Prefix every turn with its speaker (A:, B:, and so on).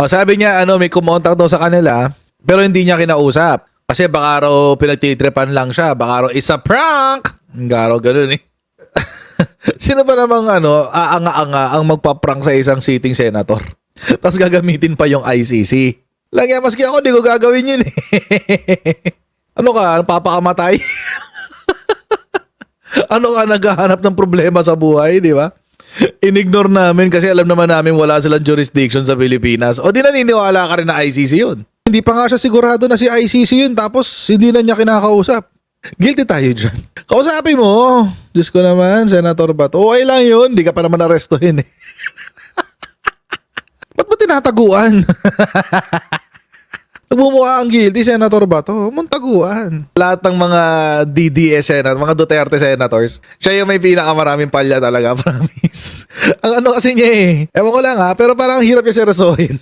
A: O sabi niya, may kumontak daw sa kanila, pero hindi niya kinausap. Kasi baka raw pinagtitripan lang siya. Baka raw isa prank. Baka raw ganun eh. Sino ba namang aanga-anga ang magpa-prank sa isang sitting senator? Tapos gagamitin pa yung ICC. Lagi, maski ako, di ko gagawin yun eh. Ano ka? Papakamatay? Ano ka? Naghahanap ng problema sa buhay, di ba? Inignore namin kasi alam naman namin wala silang jurisdiction sa Pilipinas. O di naniniwala ka rin na ICC yun. Hindi pa nga siya sigurado na si ICC yun tapos hindi na niya kinakausap. Guilty tayo dyan. Kausapin mo. Diyos ko naman, Senator Bato. Okay lang yun. Hindi ka pa naman arestuhin eh. Ba't mo tinataguan? Nagmumukha ang guilty, Senator Bato. Muntaguan. Lahat ng mga DDS Senators, mga Duterte Senators, siya yung may pinakamaraming palya talaga, promise. Ang kasi niya eh. Ewan ko lang pero parang hirap niya seryosohin.